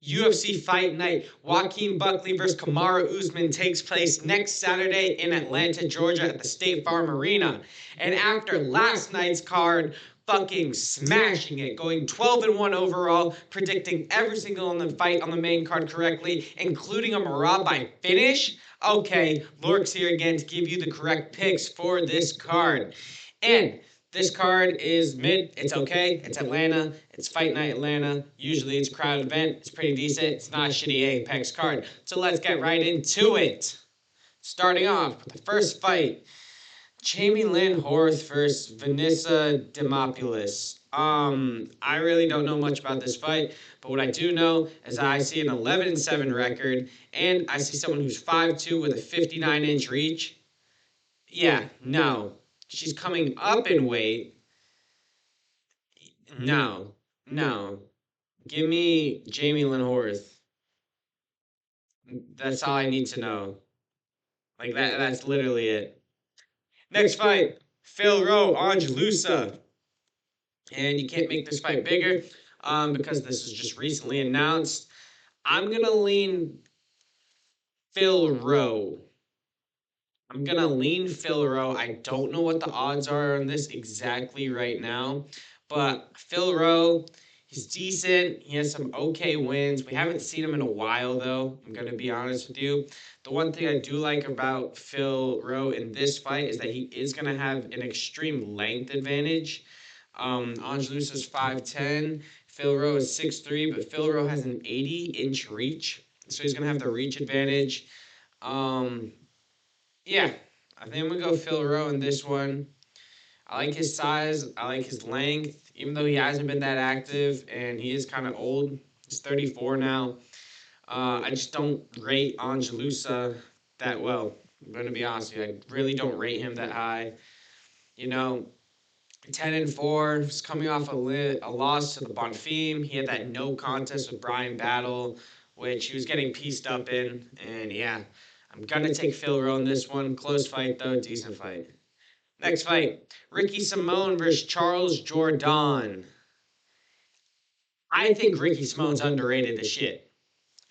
UFC Fight Night, Joaquin Buckley vs. Kamaru Usman takes place next Saturday in Atlanta, Georgia at the State Farm Arena. And after last night's card, fucking smashing it, going 12-1 overall, predicting every single fight on the main card correctly, including a Marabai finish. Okay, Lorks here again to give you the correct picks for this card. And this card is mid. It's okay. It's Atlanta. It's Fight Night Atlanta. Usually it's a crowded event. It's pretty decent. It's not a shitty Apex card. So let's get right into it. Starting off with the first fight. Jamie Lynn Horth versus Vanessa Demopoulos. I really don't know much about this fight, but what I do know is I see an 11-7 record, and I see someone who's 5'2" with a 59-inch reach. Yeah, no. She's coming up in weight. No. Give me Jamie Lynn Horth. That's all I need to know. Like, that's literally it. Next fight, Phil Rowe, Loosa. And you can't make this fight bigger because this was just recently announced. I'm going to lean Phil Rowe. I don't know what the odds are on this exactly right now, but Phil Rowe, he's decent. He has some okay wins. We haven't seen him in a while, though. I'm going to be honest with you. The one thing I do like about Phil Rowe in this fight is that he is going to have an extreme length advantage. Angelusa is 5'10". Phil Rowe is 6'3", but Phil Rowe has an 80-inch reach, so he's going to have the reach advantage. Yeah, I think I'm going to go Phil Rowe in this one. I like his size. I like his length, even though he hasn't been that active, and he is kind of old. He's 34 now. I just don't rate Angelusa that well. I'm going to be honest with you. I really don't rate him that high. 10-4. He's coming off a loss to the Bonfim. He had that no contest with Brian Battle, which he was getting pieced up in, and yeah. I'm going to take Phil Rowe in this one. Close fight, though. Decent fight. Next fight. Ricky Simón versus Charles Jourdain. I think Ricky Simone's underrated as shit.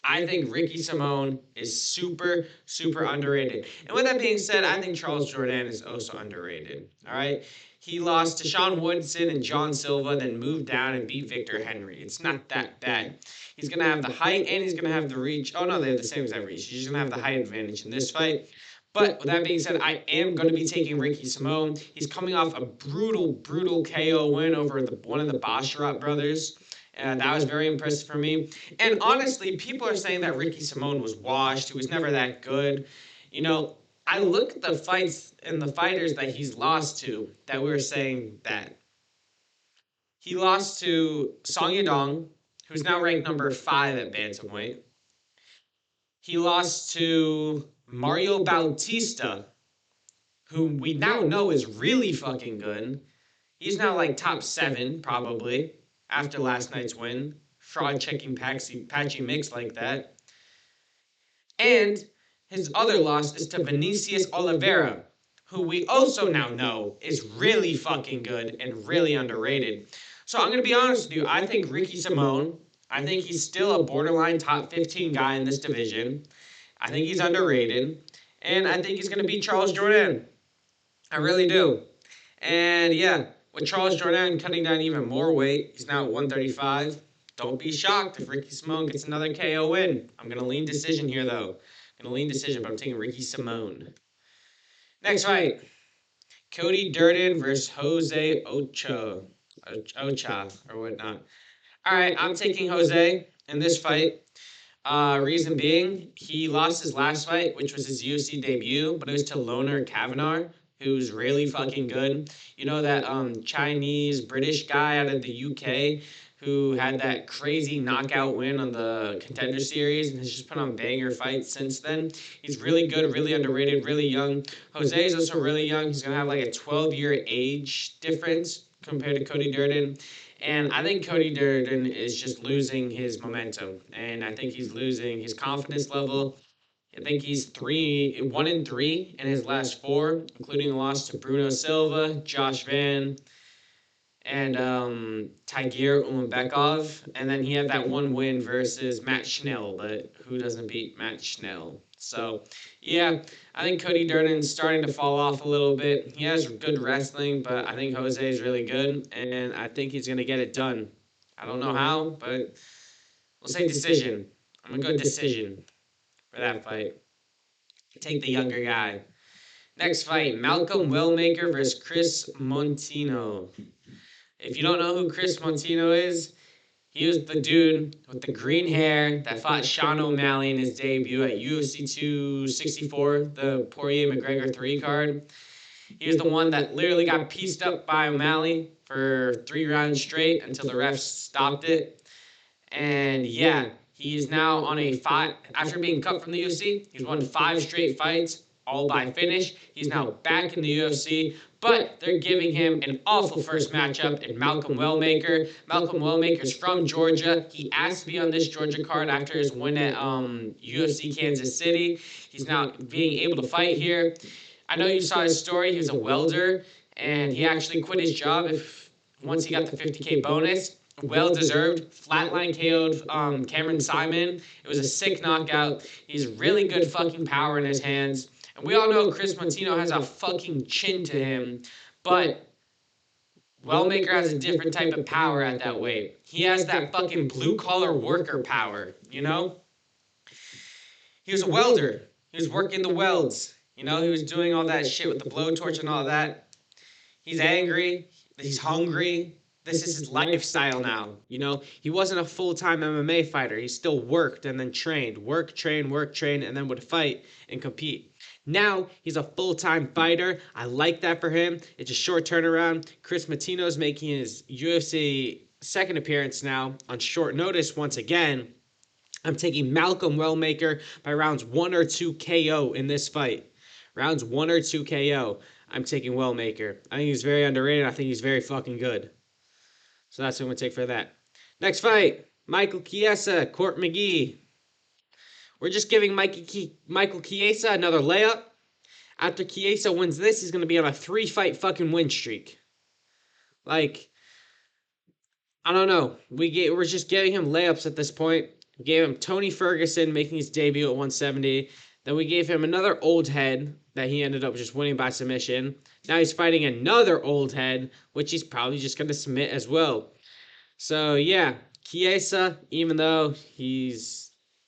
I think Ricky Simón is super, super underrated. And with that being said, I think Charles Jourdain is also underrated. All right? He lost to Sean Woodson and John Silva, then moved down and beat Victor Henry. It's not that bad. He's going to have the height and he's going to have the reach. Oh, no, they have the same exact reach. He's going to have the height advantage in this fight. But with that being said, I am going to be taking Ricky Simón. He's coming off a brutal KO win over one of the Basharat brothers. And that was very impressive for me. And honestly, people are saying that Ricky Simón was washed. He was never that good. I look at the fights and the fighters that he's lost to that we were saying that. He lost to Song Yadong, who's now ranked number 5 at bantamweight. He lost to Mario Bautista, who we now know is really fucking good. He's now like top 7, probably, after last night's win. Fraud-checking patchy mix like that. And his other loss is to Vinicius Oliveira, who we also now know is really fucking good and really underrated. So I'm going to be honest with you. I think Ricky Simón, I think he's still a borderline top 15 guy in this division. I think he's underrated. And I think he's going to beat Charles Jourdain. I really do. And yeah, with Charles Jourdain cutting down even more weight, he's now at 135. Don't be shocked if Ricky Simón gets another KO win. I'm going to lean decision here, though. But I'm taking Ricky Simón. Next fight. Cody Durden versus Jose Ochoa or whatnot. All right, I'm taking Jose in this fight. Reason being, he lost his last fight, which was his UFC debut, but it was to Loner Kavanagh, who's really fucking good. You know that Chinese-British guy out of the UK who had that crazy knockout win on the Contender Series and has just put on banger fights since then. He's really good, really underrated, really young. Jose is also really young. He's going to have like a 12-year age difference compared to Cody Durden. And I think Cody Durden is just losing his momentum. And I think he's losing his confidence level. I think he's 1-3 in his last 4, including a loss to Bruno Silva, Josh Van, and Tagir Ulanbekov, and then he had that one win versus Matt Schnell, but who doesn't beat Matt Schnell? So, yeah, I think Cody Durden's starting to fall off a little bit. He has good wrestling, but I think Jose is really good, and I think he's going to get it done. I don't know how, but we'll say decision. I'm going to go decision for that fight. Take the younger guy. Next fight, Malcolm Wellmaker versus Chris Moutinho. If you don't know who Chris Moutinho is, he was the dude with the green hair that fought Sean O'Malley in his debut at UFC 264, the Poirier-McGregor 3 card. He was the one that literally got pieced up by O'Malley for 3 rounds straight until the refs stopped it. And yeah, he is now on a fight. After being cut from the UFC, he's won 5 straight fights, all by finish. He's now back in the UFC, but they're giving him an awful first matchup in Malcolm Wellmaker. Malcolm Wellmaker's from Georgia. He asked to be on this Georgia card after his win at UFC Kansas City. He's now being able to fight here. I know you saw his story. He was a welder, and he actually quit his job once he got the $50K bonus. Well-deserved. Flatline KO'd Cameron Simon. It was a sick knockout. He's really good fucking power in his hands. And we all know Chris Moutinho has a fucking chin to him, but Wellmaker has a different type of power at that weight. He has that fucking blue-collar worker power, you know? He was a welder. He was working the welds. You know, he was doing all that shit with the blowtorch and all that. He's angry. He's hungry. This is his lifestyle now, you know? He wasn't a full-time MMA fighter. He still worked and then trained. Work, train, and then would fight and compete. Now, he's a full-time fighter. I like that for him. It's a short turnaround. Chris Moutinho is making his UFC second appearance now on short notice once again. I'm taking Malcolm Wellmaker by rounds 1 or 2 KO in this fight. Rounds 1 or 2 KO. I'm taking Wellmaker. I think he's very underrated. I think he's very fucking good. So that's what I'm going to take for that. Next fight, Michael Chiesa, Court McGee. We're just giving Michael Chiesa another layup. After Chiesa wins this, he's going to be on a 3-fight fucking win streak. Like, I don't know. We're just giving him layups at this point. We gave him Tony Ferguson making his debut at 170. Then we gave him another old head that he ended up just winning by submission. Now he's fighting another old head, which he's probably just going to submit as well. So, yeah, Chiesa, even though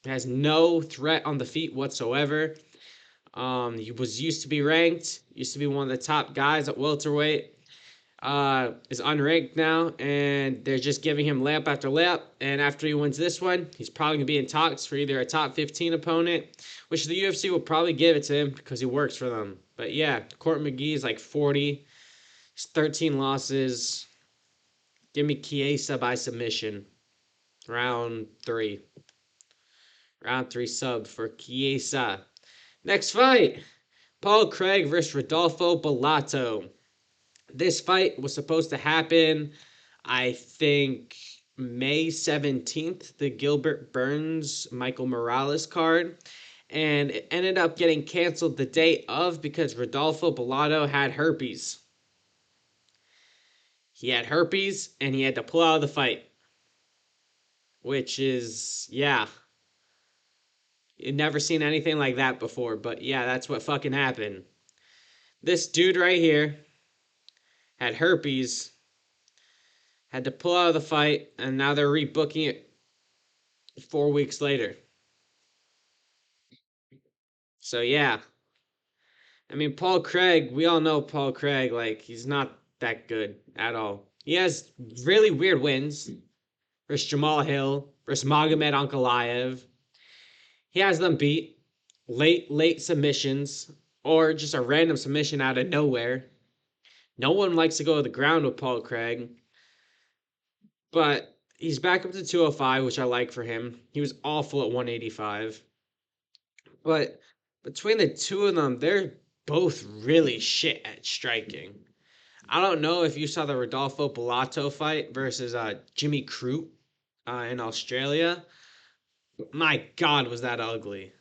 has no threat on the feet whatsoever, he was used to be ranked, used to be one of the top guys at welterweight, is unranked now, and they're just giving him layup after layup. And after he wins this one, he's probably going to be in talks for either a top 15 opponent, which the UFC will probably give it to him because he works for them. But yeah, Court McGee is like 40. He's 13 losses. Give me Chiesa by submission. Round 3. Round 3 sub for Chiesa. Next fight, Paul Craig versus Rodolfo Bellato. This fight was supposed to happen, I think, May 17th, the Gilbert Burns Michael Morales card. And it ended up getting canceled the day of because Rodolfo Bellato had herpes. He had herpes, and he had to pull out of the fight. Which is, yeah. You've never seen anything like that before, but yeah, that's what fucking happened. This dude right here had herpes, had to pull out of the fight, and now they're rebooking it 4 weeks later. So yeah. I mean, Paul Craig, we all know Paul Craig, like, he's not that good at all. He has really weird wins versus Jamal Hill, versus Magomed Ankalaev. He has them beat late submissions, or just a random submission out of nowhere. No one likes to go to the ground with Paul Craig. But he's back up to 205, which I like for him. He was awful at 185. But between the two of them, they're both really shit at striking. I don't know if you saw the Rodolfo Bellato fight versus Jimmy Crute in Australia. My God, was that ugly.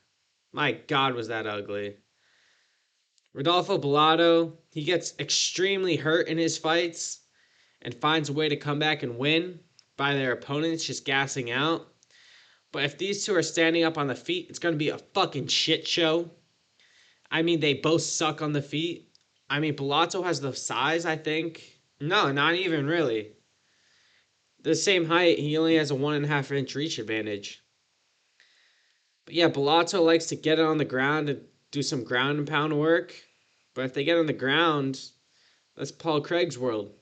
My God, was that ugly. Rodolfo Bellato, he gets extremely hurt in his fights. and finds a way to come back and win by their opponents just gassing out. But if these two are standing up on the feet, it's going to be a fucking shit show. I mean, they both suck on the feet. I mean, Bellato has the size, I think. No, not even really. The same height, he only has a 1.5 inch reach advantage. But yeah, Bellato likes to get it on the ground and do some ground and pound work. But if they get on the ground, that's Paul Craig's world.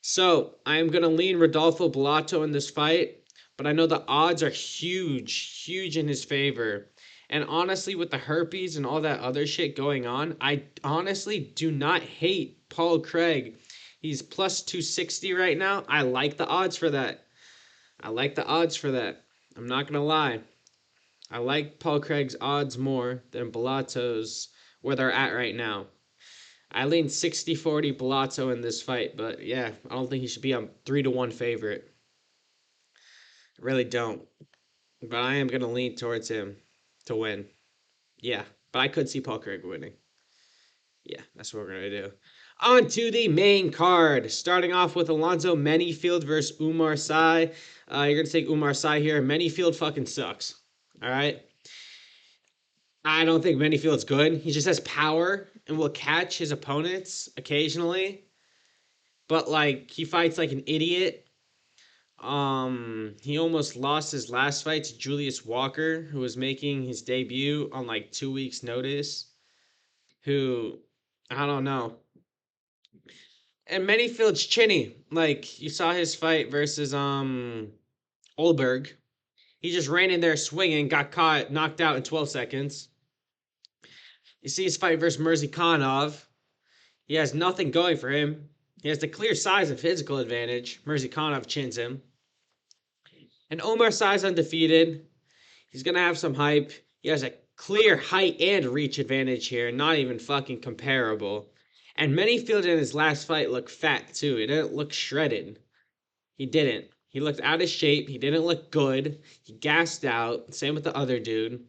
So, I am going to lean Rodolfo Bellato in this fight. But I know the odds are huge in his favor. And honestly, with the herpes and all that other shit going on, I honestly do not hate Paul Craig. He's plus 260 right now. I like the odds for that. I'm not going to lie. I like Paul Craig's odds more than Bellato's where they're at right now. I lean 60-40 Bellato in this fight, but yeah, I don't think he should be a 3-1 favorite. I really don't. But I am going to lean towards him to win. Yeah, but I could see Paul Craig winning. Yeah, that's what we're going to do. On to the main card. Starting off with Alonzo Menifield versus Umar Sy. You're going to take Umar Sy here. Menifield fucking sucks. All right? I don't think Menifield's good. He just has power and will catch his opponents occasionally. But, like, he fights like an idiot. He almost lost his last fight to Julius Walker, who was making his debut on like 2 weeks' notice. Who, I don't know. And Menifield's chinny. Like, you saw his fight versus Olberg. He just ran in there swinging, got caught, knocked out in 12 seconds. You see his fight versus Mirzikhanov. He has nothing going for him. He has the clear size and physical advantage. Mirzikhanov chins him. And Umar Sy's undefeated. He's going to have some hype. He has a clear height and reach advantage here. Not even fucking comparable. And Menifield in his last fight looked fat too. He didn't look shredded. He didn't. He looked out of shape. He didn't look good. He gassed out. Same with the other dude.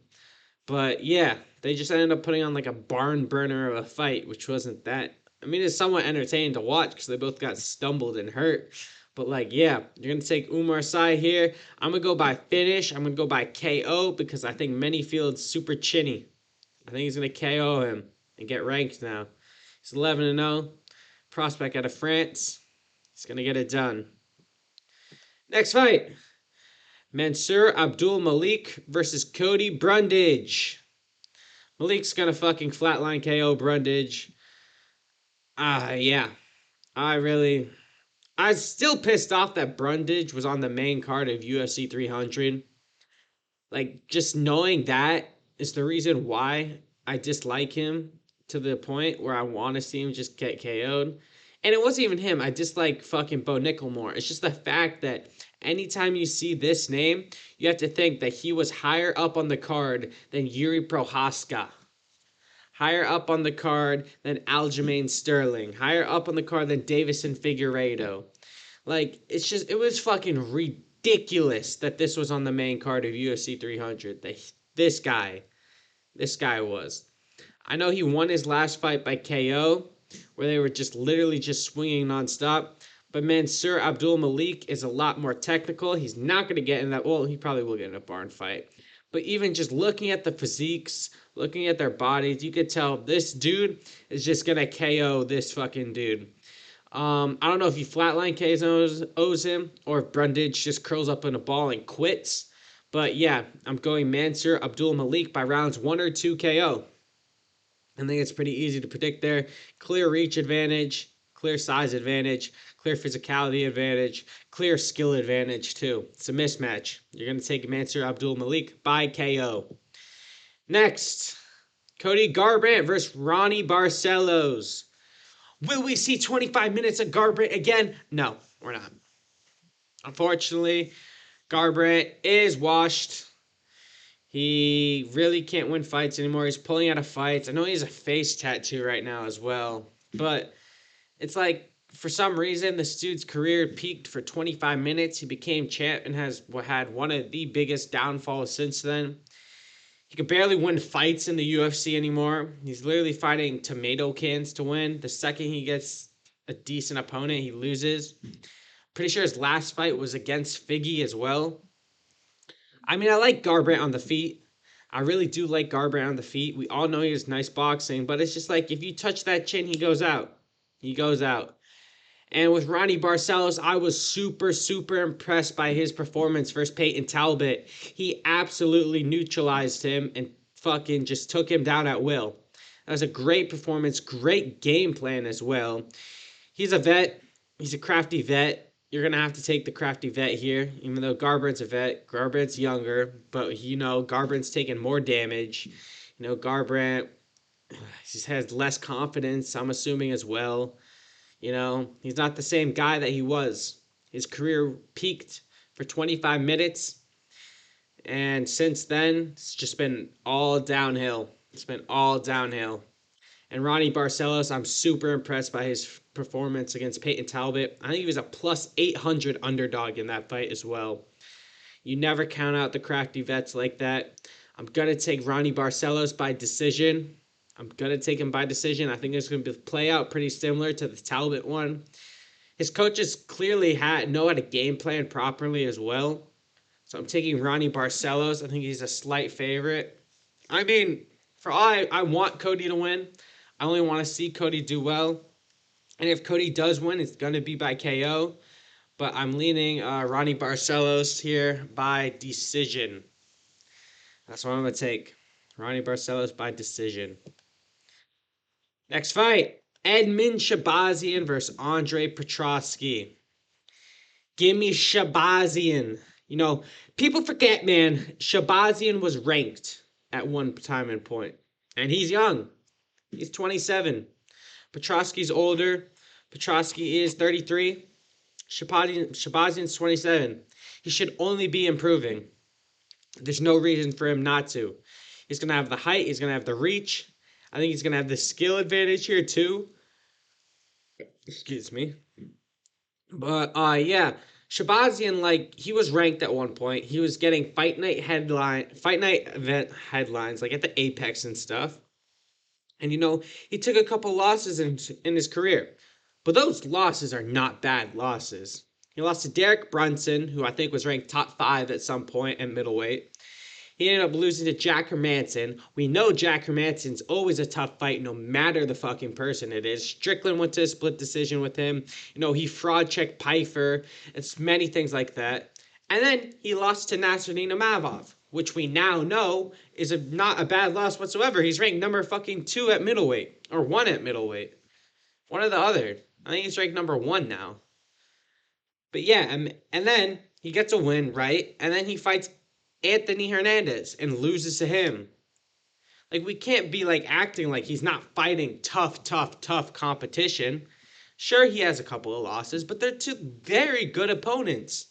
But yeah, they just ended up putting on like a barn burner of a fight, which wasn't that. I mean, it's somewhat entertaining to watch because they both got stumbled and hurt. But, like, yeah, you're going to take Umar Sy here. I'm going to go by finish. I'm going to go by KO because I think Menifield's super chinny. I think he's going to KO him and get ranked now. He's 11-0. Prospect out of France. He's going to get it done. Next fight. Mansour Abdul-Malik versus Cody Brundage. Malik's going to fucking flatline KO Brundage. Yeah. I was still pissed off that Brundage was on the main card of UFC 300. Like, just knowing that is the reason why I dislike him to the point where I want to see him just get KO'd. And it wasn't even him. I dislike fucking Bo Nickel more. It's just the fact that anytime you see this name, you have to think that he was higher up on the card than Yuri Prohaska. Higher up on the card than Aljamain Sterling. Higher up on the card than Davison Figueiredo. Like, it was fucking ridiculous that this was on the main card of UFC 300. This guy was. I know he won his last fight by KO, where they were just literally just swinging nonstop. But Mansour Abdul-Malik is a lot more technical. He's not going to get in that. Well, he probably will get in a barn fight. But even just looking at the physiques, looking at their bodies, you could tell this dude is just going to KO this fucking dude. I don't know if he flatline KOs him or if Brundage just curls up in a ball and quits. But yeah, I'm going Mansour Abdul-Malik by rounds 1 or 2 KO. I think it's pretty easy to predict there. Clear reach advantage, clear size advantage, clear physicality advantage, clear skill advantage too. It's a mismatch. You're going to take Mansour Abdul-Malik by KO. Next, Cody Garbrandt versus Ronnie Barcelos. Will we see 25 minutes of Garbrandt again? No, we're not. Unfortunately, Garbrandt is washed. He really can't win fights anymore. He's pulling out of fights. I know he has a face tattoo right now as well. But it's like, for some reason, this dude's career peaked for 25 minutes. He became champ and has had one of the biggest downfalls since then. He can barely win fights in the UFC anymore. He's literally fighting tomato cans to win. The second he gets a decent opponent. He loses. Pretty sure his last fight was against Figgy as well. I mean, I like Garbrandt on the feet. I really do like Garbrandt on the feet. We all know he has nice boxing, but it's just like if you touch that chin, he goes out. He goes out. And with Ronnie Barcelos, I was super, super impressed by his performance versus Peyton Talbot. He absolutely neutralized him and fucking just took him down at will. That was a great performance, great game plan as well. He's a vet. He's a crafty vet. You're going to have to take the crafty vet here, even though Garbrandt's a vet. Garbrandt's younger, but you know, Garbrandt's taking more damage. You know, Garbrandt just has less confidence, I'm assuming, as well. You know, he's not the same guy that he was. His career peaked for 25 minutes, and since then, it's just been all downhill. It's been all downhill. And Ronnie Barcelos, I'm super impressed by his performance against Peyton Talbot. I think he was a plus 800 underdog in that fight as well. You never count out the crafty vets like that. I'm going to take Ronnie Barcelos by decision. I'm going to take him by decision. I think it's going to play out pretty similar to the Talbot one. His coaches clearly know how to game plan properly as well. So I'm taking Ronnie Barcelos. I think he's a slight favorite. I mean, for all I want Cody to win. I only want to see Cody do well. And if Cody does win, it's going to be by KO. But I'm leaning Ronnie Barcelos here by decision. That's what I'm going to take. Ronnie Barcelos by decision. Next fight. Edmen Shahbazyan versus Andre Petroski. Give me Shahbazyan. You know, people forget, man, Shahbazyan was ranked at one time and point. And he's young. He's 27. Petroski's older. Petroski is 33. Shahbazyan's 27. He should only be improving. There's no reason for him not to. He's going to have the height. He's going to have the reach. I think he's going to have the skill advantage here too. Excuse me. But, yeah. Shahbazyan, like, he was ranked at one point. He was getting fight night event headlines, like at the Apex and stuff. And, you know, he took a couple losses in his career. But those losses are not bad losses. He lost to Derek Brunson, who I think was ranked top 5 at some point at middleweight. He ended up losing to Jack Hermanson. We know Jack Hermanson's always a tough fight, no matter the fucking person it is. Strickland went to a split decision with him. You know, he fraud-checked Pfeiffer. It's many things like that. And then he lost to Nasruddin Imavov, which we now know is not a bad loss whatsoever. He's ranked number fucking 2 at middleweight, or 1 at middleweight. One or the other. I think he's ranked number 1 now. But yeah, and then he gets a win, right? And then he fights Anthony Hernandez and loses to him. Like, we can't be like acting like he's not fighting tough competition. Sure, he has a couple of losses, but they're two very good opponents.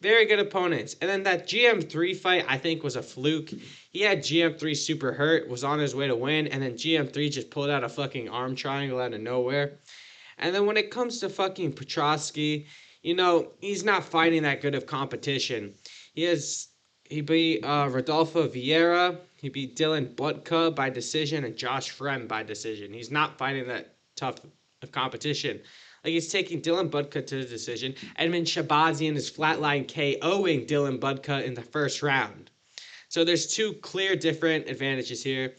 Very good opponents. And then that GM3 fight, I think, was a fluke. He had GM3 super hurt, was on his way to win, and then GM3 just pulled out a fucking arm triangle out of nowhere. And then when it comes to fucking Petroski, you know, he's not fighting that good of competition. He beat Rodolfo Vieira. He beat Dylan Butka by decision and Josh Friend by decision. He's not fighting that tough of competition. Like, he's taking Dylan Butka to the decision. Edmen Shahbazyan is flatline KOing Dylan Butka in the first round. So there's two clear different advantages here.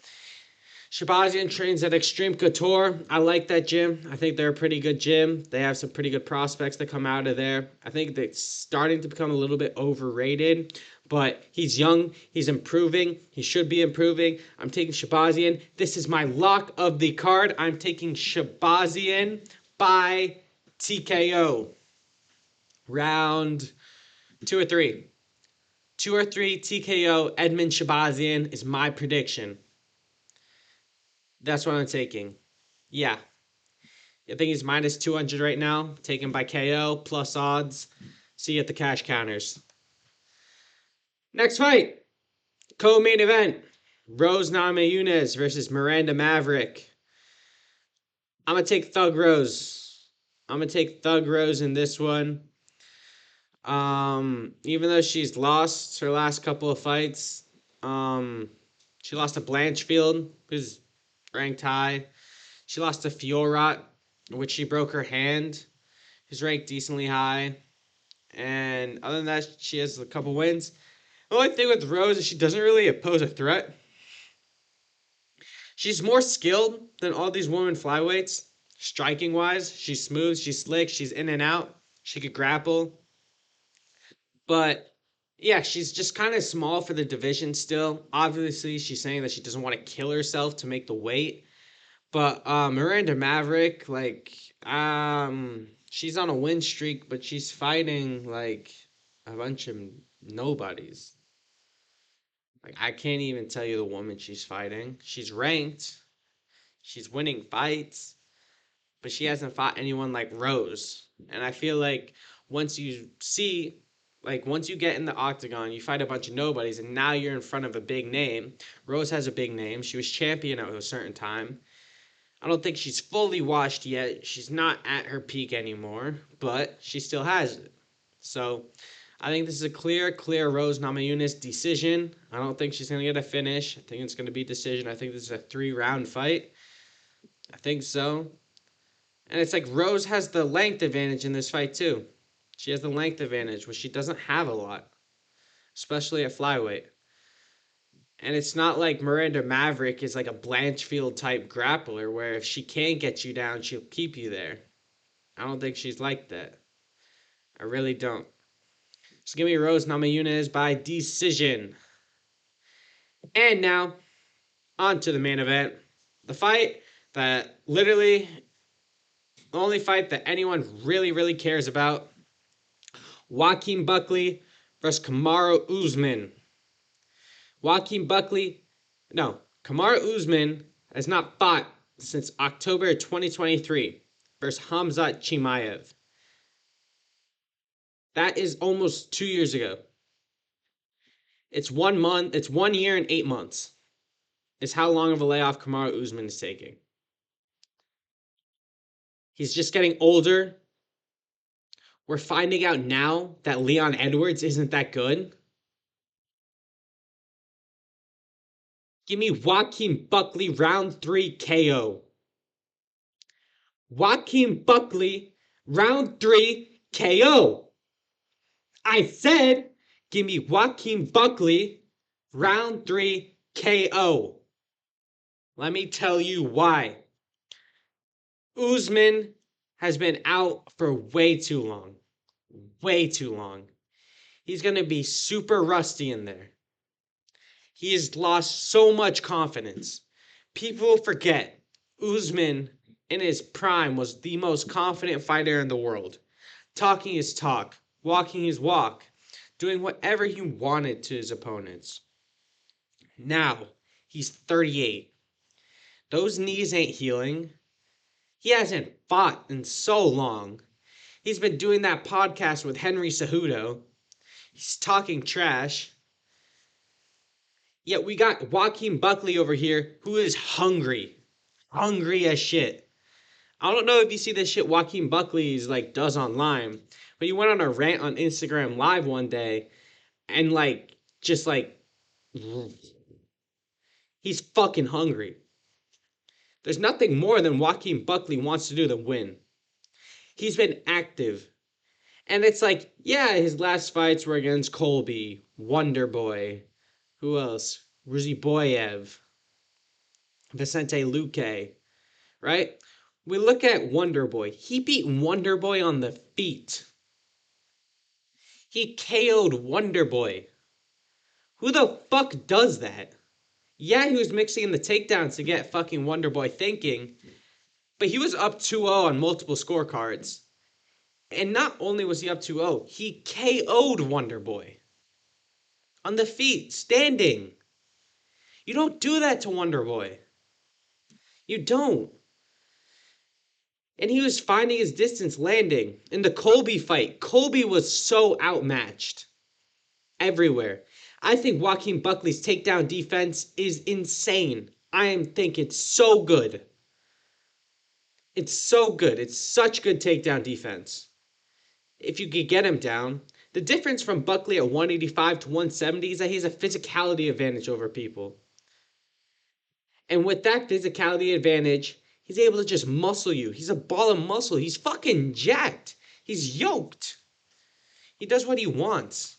Shahbazyan trains at Extreme Couture. I like that gym. I think they're a pretty good gym. They have some pretty good prospects that come out of there. I think they're starting to become a little bit overrated. But he's young. He's improving. He should be improving. I'm taking Shahbazyan. This is my lock of the card. I'm taking Shahbazyan by TKO. Round 2 or 3. 2 or 3 TKO. Edmen Shahbazyan is my prediction. That's what I'm taking. Yeah. I think he's minus 200 right now. Taken by KO. Plus odds. See you at the cash counters. Next fight. Co-main event. Rose Namajunas versus Miranda Maverick. I'm going to take Thug Rose. I'm going to take Thug Rose in this one. Even though she's lost her last couple of fights. She lost to Blanchfield, who's ranked high. She lost to Fiorat, in which she broke her hand. He's ranked decently high. And other than that, she has a couple wins. The only thing with Rose is she doesn't really pose a threat. She's more skilled than all these women flyweights. Striking wise, she's smooth, she's slick, she's in and out. She could grapple. But yeah, she's just kind of small for the division still. Obviously, she's saying that she doesn't want to kill herself to make the weight. But Miranda Maverick, she's on a win streak, but she's fighting like a bunch of nobodies. Like, I can't even tell you the woman she's fighting. She's ranked. She's winning fights, but she hasn't fought anyone like Rose. And I feel like once you get in the octagon, you fight a bunch of nobodies, and now you're in front of a big name. Rose has a big name. She was champion at a certain time. I don't think she's fully washed yet. She's not at her peak anymore, but she still has it. So I think this is a clear Rose Namajunas decision. I don't think she's going to get a finish. I think it's going to be a decision. I think this is a 3-round fight. I think so. And it's like Rose has the length advantage in this fight too. She has the length advantage, which she doesn't have a lot, especially at flyweight. And it's not like Miranda Maverick is like a Blanchfield type grappler where if she can't get you down, she'll keep you there. I don't think she's like that. I really don't. So give me Rose Namajunas by decision. And now, on to the main event. The fight that literally, the only fight that anyone really cares about. Joaquin Buckley versus Kamaru Usman. Kamaru Usman has not fought since October 2023 versus Khamzat Chimaev. That is almost 2 years ago. It's 1 year and 8 months. Is how long of a layoff Kamaru Usman is taking. He's just getting older. We're finding out now that Leon Edwards isn't that good. Give me Joaquin Buckley round 3 KO. Joaquin Buckley round 3 KO. I said, give me Joaquin Buckley round 3 KO. Let me tell you why. Usman has been out for way too long. Way too long. He's going to be super rusty in there. He has lost so much confidence. People forget Usman in his prime was the most confident fighter in the world. Talking his talk, walking his walk, doing whatever he wanted to his opponents. Now, he's 38. Those knees ain't healing. He hasn't fought in so long. He's been doing that podcast with Henry Cejudo. He's talking trash. Yet we got Joaquin Buckley over here who is hungry. Hungry as shit. I don't know if you see this shit Joaquin Buckley does online, but he went on a rant on Instagram Live one day and he's fucking hungry. There's nothing more than Joaquin Buckley wants to do than win. He's been active. And it's his last fights were against Colby, Wonderboy, who else? Ruziboyev, Vicente Luque, right? We look at Wonderboy. He beat Wonderboy on the feet. He KO'd Wonderboy. Who the fuck does that? Yeah, he was mixing in the takedowns to get fucking Wonderboy thinking, but he was up 2-0 on multiple scorecards. And not only was he up 2-0, he KO'd Wonderboy. On the feet, standing. You don't do that to Wonderboy. You don't. And he was finding his distance landing. In the Colby fight, Colby was so outmatched. Everywhere. I think Joaquin Buckley's takedown defense is insane. I think it's so good. It's so good. It's such good takedown defense. If you could get him down. The difference from Buckley at 185 to 170 is that he has a physicality advantage over people. And with that physicality advantage, He's able to just muscle you. He's a ball of muscle. He's fucking jacked. He's yoked. He does what he wants.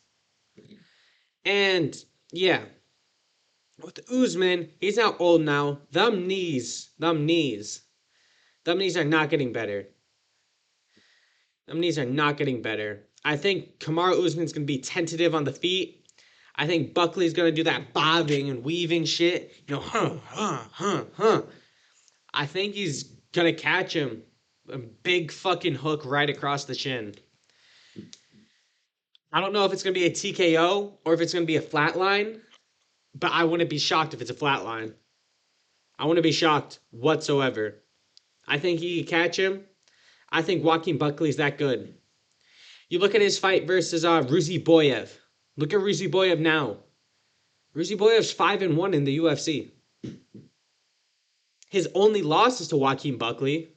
And yeah, with Usman, he's now old now. Them knees are not getting better. Them knees are not getting better. I think Kamaru Usman's going to be tentative on the feet. I think Buckley's going to do that bobbing and weaving shit. You know, I think he's going to catch him. A big fucking hook right across the chin. I don't know if it's going to be a TKO or if it's going to be a flatline, but I wouldn't be shocked if it's a flatline. I wouldn't be shocked whatsoever. I think he can catch him. I think Joaquin Buckley's that good. You look at his fight versus Ruziboyev. Look at Ruziboyev now. Ruziboyev's 5-1 in the UFC. His only loss is to Joaquin Buckley.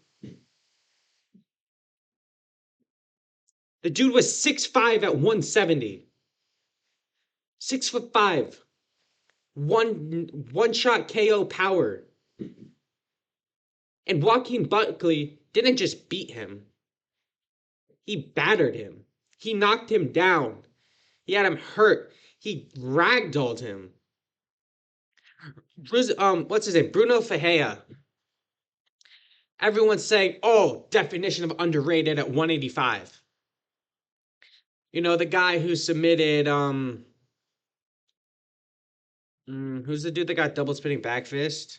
The dude was 6'5" at 170. 6'5". One shot KO power. And Joaquin Buckley didn't just beat him. He battered him. He knocked him down. He had him hurt. He ragdolled him. What's his name? Bruno Ferreira. Everyone's saying, oh, definition of underrated at 185. You know, the guy who submitted, who's the dude that got double spinning back fist?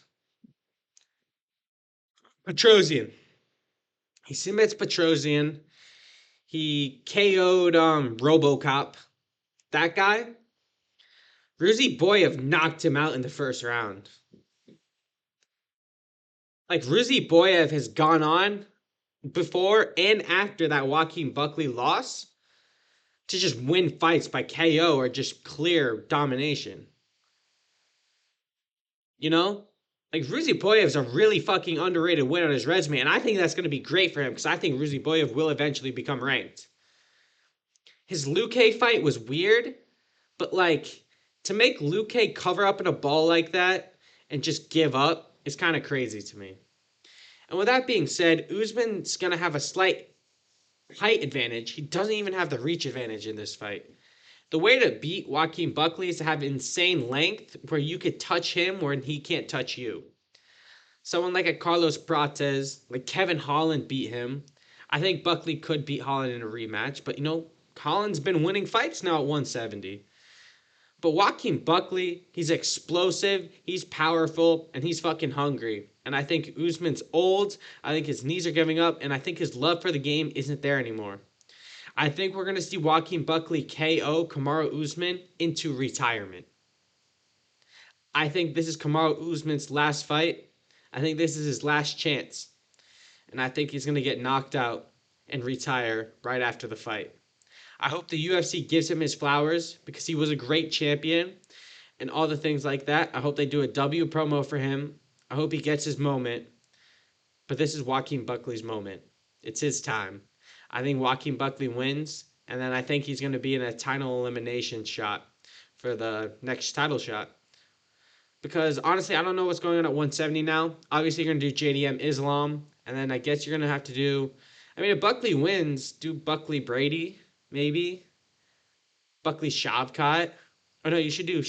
Petrosian. He submits Petrosian. He KO'd RoboCop. That guy, Ruziboyev knocked him out in the first round. Like, Ruziboyev has gone on before and after that Joaquin Buckley loss to just win fights by KO or just clear domination. You know? Like, Ruziboyev's a really fucking underrated win on his resume, and I think that's going to be great for him because I think Ruziboyev will eventually become ranked. His Luque fight was weird, but, like, to make Luque cover up in a ball like that and just give up is kind of crazy to me. And with that being said, Usman's going to have a slight height advantage. He doesn't even have the reach advantage in this fight. The way to beat Joaquin Buckley is to have insane length where you could touch him where he can't touch you. Someone like a Carlos Prates, like Kevin Holland beat him. I think Buckley could beat Holland in a rematch, but you know, Holland's been winning fights now at 170. But Joaquin Buckley, he's explosive, he's powerful, and he's fucking hungry. And I think Usman's old, I think his knees are giving up, and I think his love for the game isn't there anymore. I think we're going to see Joaquin Buckley KO Kamaru Usman into retirement. I think this is Kamaru Usman's last fight. I think this is his last chance. And I think he's going to get knocked out and retire right after the fight. I hope the UFC gives him his flowers because he was a great champion and all the things like that. I hope they do a W promo for him. I hope he gets his moment. But this is Joaquin Buckley's moment. It's his time. I think Joaquin Buckley wins, and then I think he's going to be in a title elimination shot for the next title shot. Because, honestly, I don't know what's going on at 170 now. Obviously, you're going to do JDM Islam, and then I guess you're going to have to do... I mean, if Buckley wins, do Buckley Brady, maybe. Buckley Shavkat. Oh, no, you should do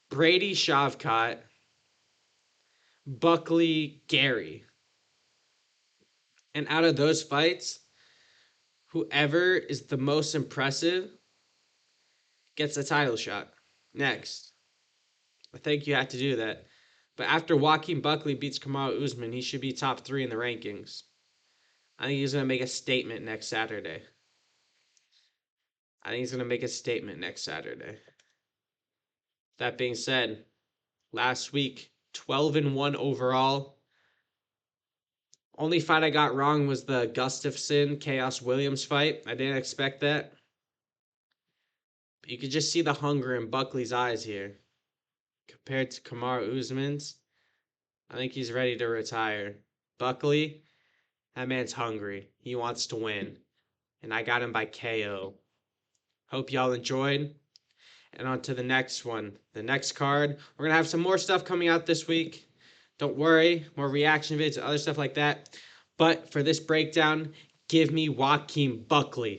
Brady Shavkat. Buckley Gary. And out of those fights, whoever is the most impressive gets a title shot next. I think you have to do that. But after Joaquin Buckley beats Kamaru Usman, he should be top 3 in the rankings. I think he's going to make a statement next Saturday. That being said, last week, 12-1 overall. Only fight I got wrong was the Gustafsson Chaos Williams fight. I didn't expect that. But you could just see the hunger in Buckley's eyes here. Compared to Kamaru Usman's, I think he's ready to retire. Buckley, that man's hungry. He wants to win. And I got him by KO. Hope y'all enjoyed. And on to the next one. The next card. We're going to have some more stuff coming out this week. Don't worry, more reaction vids, other stuff like that. But for this breakdown, give me Joaquin Buckley.